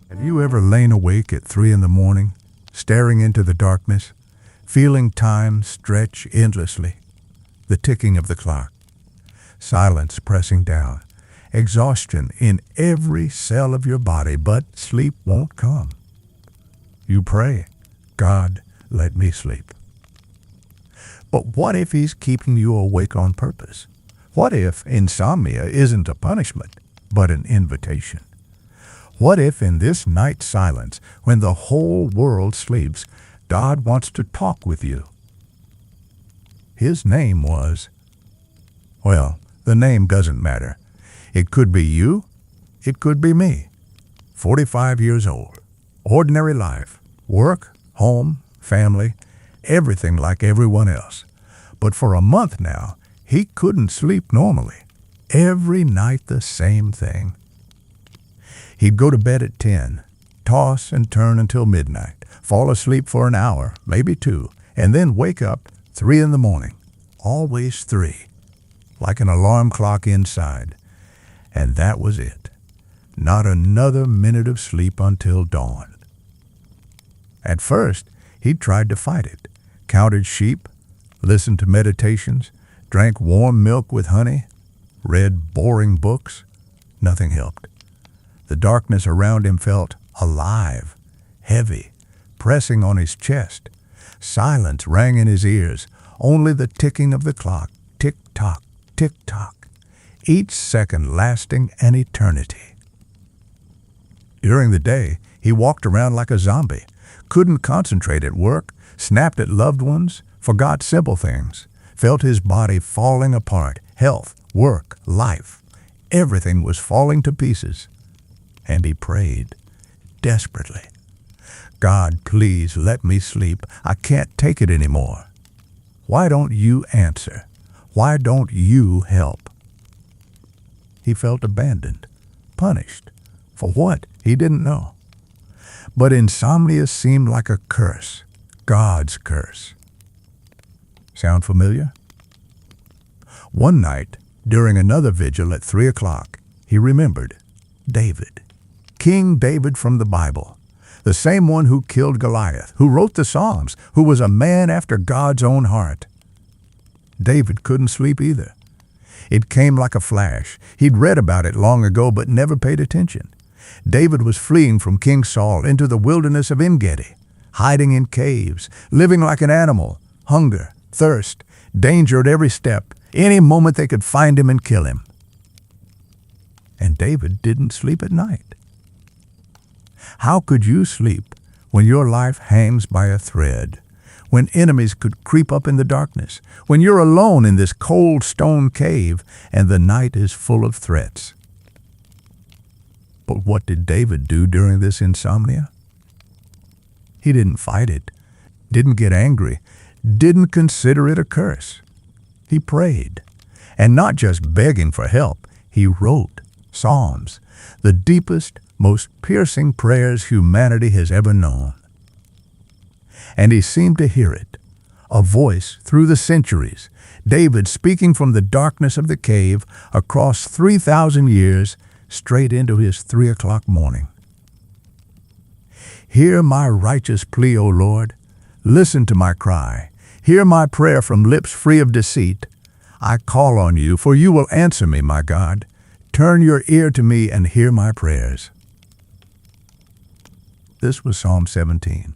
Have you ever lain awake at 3 in the morning, staring into the darkness, feeling time stretch endlessly, the ticking of the clock, silence pressing down, exhaustion in every cell of your body, but sleep won't come? You pray, God, let me sleep. But what if He's keeping you awake on purpose? What if insomnia isn't a punishment, but an invitation? What if in this night silence, when the whole world sleeps, God wants to talk with you? His name was, well, the name doesn't matter. It could be you, it could be me. 45 years old, ordinary life, work, home, family, everything like everyone else. But for a month now, he couldn't sleep normally. Every night the same thing. He'd go to bed at 10, toss and turn until midnight, fall asleep for an hour, maybe 2, and then wake up 3 in the morning. Always 3, like an alarm clock inside. And that was it. Not another minute of sleep until dawn. At first, he tried to fight it, counted sheep, listened to meditations, drank warm milk with honey, read boring books. Nothing helped. The darkness around him felt alive, heavy, pressing on his chest. Silence rang in his ears, only the ticking of the clock, tick-tock, tick-tock, each second lasting an eternity. During the day, he walked around like a zombie, couldn't concentrate at work, snapped at loved ones, forgot simple things, felt his body falling apart, health, work, life. Everything was falling to pieces. And he prayed, desperately, God, please let me sleep. I can't take it anymore. Why don't you answer? Why don't you help? He felt abandoned, punished. For what? He didn't know. But insomnia seemed like a curse, God's curse. Sound familiar? One night, during another vigil at 3 o'clock, he remembered David. King David from the Bible, the same one who killed Goliath, who wrote the Psalms, who was a man after God's own heart. David couldn't sleep either. It came like a flash. He'd read about it long ago, but never paid attention. David was fleeing from King Saul into the wilderness of En-Gedi, hiding in caves, living like an animal, hunger, thirst, danger at every step. Any moment they could find him and kill him. And David didn't sleep at night. How could you sleep when your life hangs by a thread, when enemies could creep up in the darkness, when you're alone in this cold stone cave and the night is full of threats? But what did David do during this insomnia? He didn't fight it, didn't get angry, didn't consider it a curse. He prayed, and not just begging for help, he wrote psalms, the deepest, most piercing prayers humanity has ever known. And he seemed to hear it, a voice through the centuries, David speaking from the darkness of the cave across 3,000 years straight into his 3 o'clock morning. Hear my righteous plea, O Lord. Listen to my cry. Hear my prayer from lips free of deceit. I call on you, for you will answer me, my God. Turn your ear to me and hear my prayers. This was Psalm 17.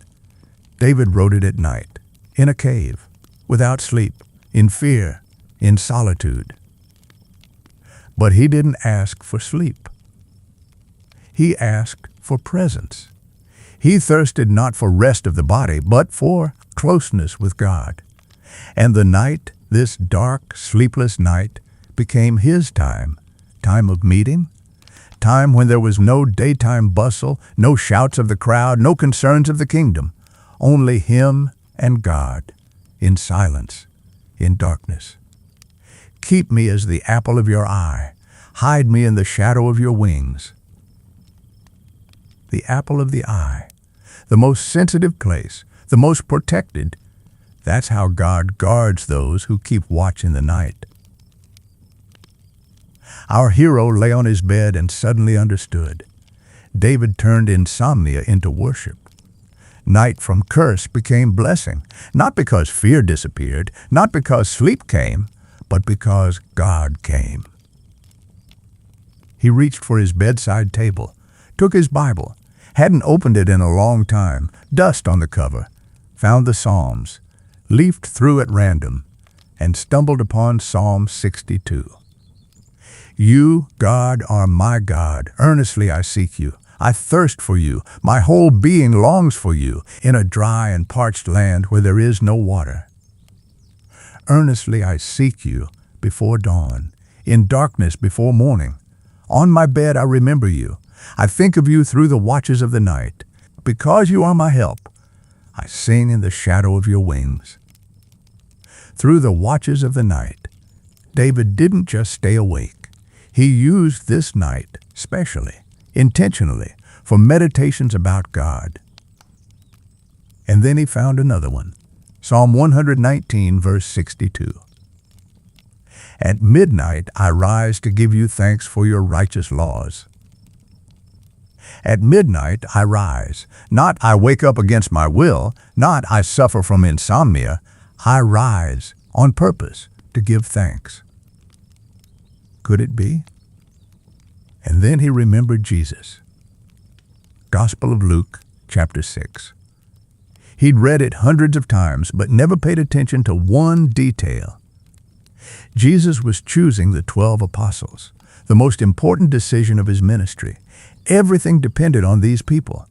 David wrote it at night, in a cave, without sleep, in fear, in solitude. But he didn't ask for sleep. He asked for presence. He thirsted not for rest of the body, but for closeness with God. And the night, this dark, sleepless night, became his time of meeting, time when there was no daytime bustle, no shouts of the crowd, no concerns of the kingdom, only him and God, in silence, in darkness. Keep me as the apple of your eye. Hide me in the shadow of your wings. The apple of the eye, the most sensitive place, the most protected. That's how God guards those who keep watch in the night. Our hero lay on his bed and suddenly understood. David turned insomnia into worship. Night from curse became blessing, not because fear disappeared, not because sleep came, but because God came. He reached for his bedside table, took his Bible, hadn't opened it in a long time, dust on the cover, found the Psalms, leafed through at random, and stumbled upon Psalm 62. You, God, are my God. Earnestly I seek you. I thirst for you. My whole being longs for you in a dry and parched land where there is no water. Earnestly I seek you before dawn, in darkness before morning. On my bed I remember you. I think of you through the watches of the night. Because you are my help, I sing in the shadow of your wings. Through the watches of the night, David didn't just stay awake. He used this night specially, intentionally, for meditations about God. And then he found another one, Psalm 119, verse 62. At midnight I rise to give you thanks for your righteous laws. At midnight I rise, not I wake up against my will, not I suffer from insomnia. I rise on purpose to give thanks. Could it be? And then he remembered Jesus. Gospel of Luke, chapter 6. He'd read it hundreds of times, but never paid attention to one detail. Jesus was choosing the 12 apostles, the most important decision of his ministry. Everything depended on these people: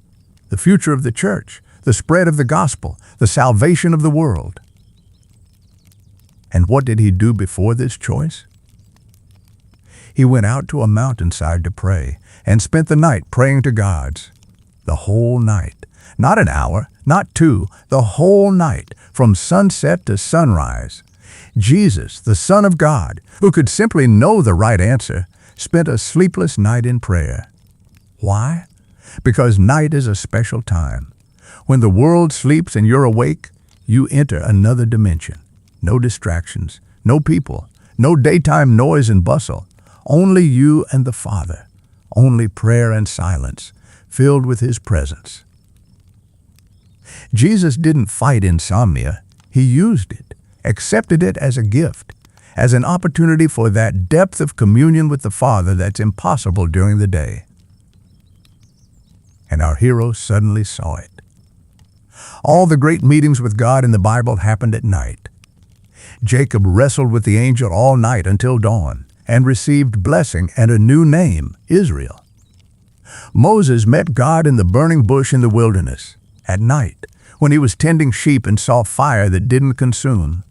the future of the church, the spread of the gospel, the salvation of the world. And what did he do before this choice? He went out to a mountainside to pray and spent the night praying to God. The whole night. Not an hour, not two, the whole night, from sunset to sunrise. Jesus, the Son of God, who could simply know the right answer, spent a sleepless night in prayer. Why? Because night is a special time. When the world sleeps and you're awake, you enter another dimension. No distractions, no people, no daytime noise and bustle. Only you and the Father. Only prayer and silence, filled with His presence. Jesus didn't fight insomnia. He used it, accepted it as a gift, as an opportunity for that depth of communion with the Father that's impossible during the day. And our hero suddenly saw it. All the great meetings with God in the Bible happened at night. Jacob wrestled with the angel all night until dawn and received blessing and a new name, Israel. Moses met God in the burning bush in the wilderness at night when he was tending sheep and saw fire that didn't consume.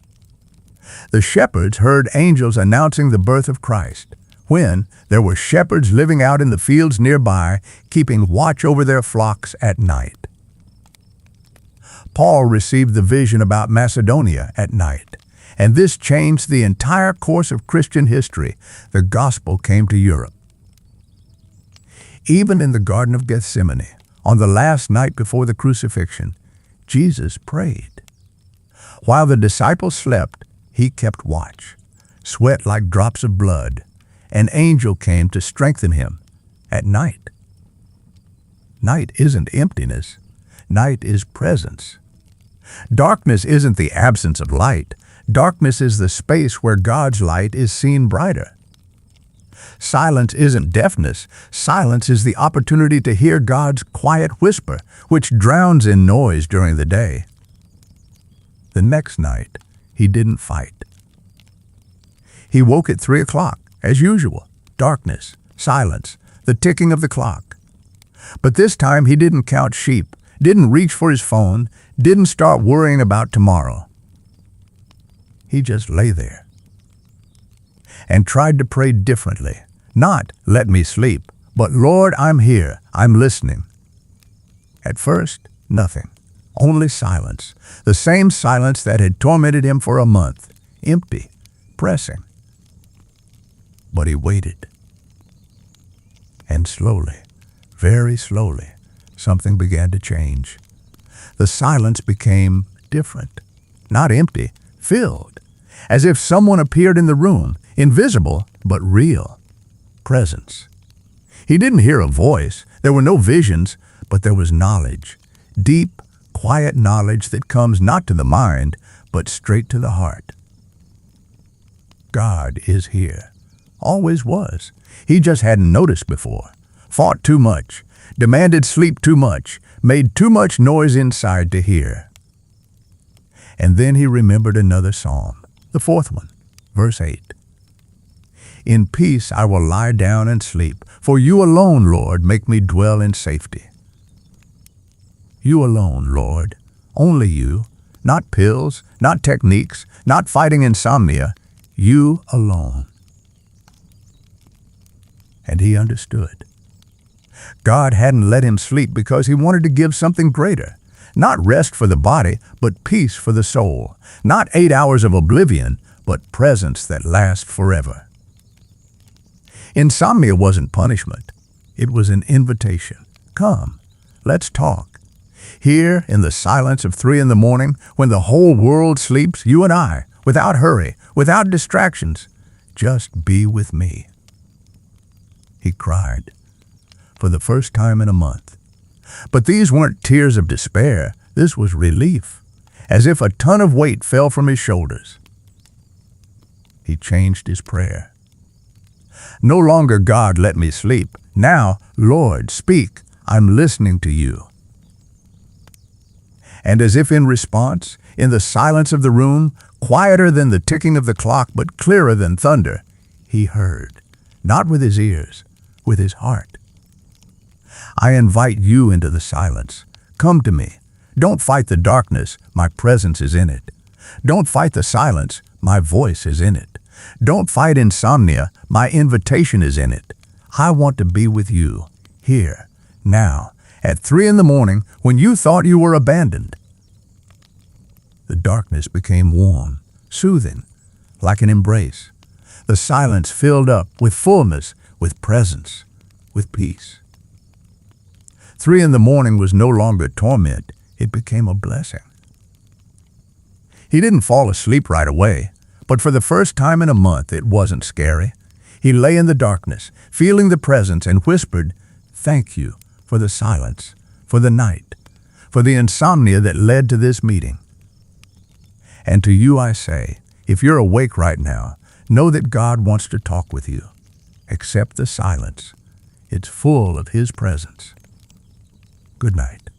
The shepherds heard angels announcing the birth of Christ when there were shepherds living out in the fields nearby, keeping watch over their flocks at night. Paul received the vision about Macedonia at night, and this changed the entire course of Christian history. The gospel came to Europe. Even in the Garden of Gethsemane, on the last night before the crucifixion, Jesus prayed. While the disciples slept, he kept watch, sweat like drops of blood. An angel came to strengthen him at night. Night isn't emptiness. Night is presence. Darkness isn't the absence of light. Darkness is the space where God's light is seen brighter. Silence isn't deafness. Silence is the opportunity to hear God's quiet whisper, which drowns in noise during the day. The next night, he didn't fight. He woke at 3 o'clock, as usual. Darkness, silence, the ticking of the clock. But this time he didn't count sheep, didn't reach for his phone, didn't start worrying about tomorrow. He just lay there and tried to pray differently. Not, let me sleep, but Lord, I'm here, I'm listening. At first, nothing, only silence, the same silence that had tormented him for a month, empty, pressing. But he waited. And slowly, very slowly, something began to change. The silence became different, not empty, filled, as if someone appeared in the room, invisible but real. Presence. He didn't hear a voice, There were no visions, but there was knowledge. Deep, quiet knowledge that comes not to the mind, but straight to the heart. God is here. Always was. He just hadn't noticed before. Fought too much. Demanded sleep too much. Made too much noise inside to hear. And then he remembered another psalm, the fourth one, verse 8. In peace I will lie down and sleep, for you alone, Lord, make me dwell in safety. You alone, Lord, only you, not pills, not techniques, not fighting insomnia, you alone. And he understood. God hadn't let him sleep because he wanted to give something greater. Not rest for the body, but peace for the soul. Not 8 hours of oblivion, but presence that lasts forever. Insomnia wasn't punishment. It was an invitation. Come, let's talk. Here, in the silence of 3 in the morning, when the whole world sleeps, you and I, without hurry, without distractions, just be with me. He cried, for the first time in a month. But these weren't tears of despair. This was relief, as if a ton of weight fell from his shoulders. He changed his prayer. No longer, God, let me sleep. Now, Lord, speak. I'm listening to you. And as if in response, in the silence of the room, quieter than the ticking of the clock, but clearer than thunder, he heard, not with his ears, with his heart. I invite you into the silence. Come to me. Don't fight the darkness. My presence is in it. Don't fight the silence. My voice is in it. Don't fight insomnia. My invitation is in it. I want to be with you, here, now, at 3 in the morning when you thought you were abandoned. The darkness became warm, soothing, like an embrace. The silence filled up with fullness, with presence, with peace. 3 in the morning was no longer torment. It became a blessing. He didn't fall asleep right away, but for the first time in a month, it wasn't scary. He lay in the darkness, feeling the presence, and whispered, "Thank you for the silence, for the night, for the insomnia that led to this meeting." And to you I say, if you're awake right now, know that God wants to talk with you. Accept the silence. It's full of His presence. Good night.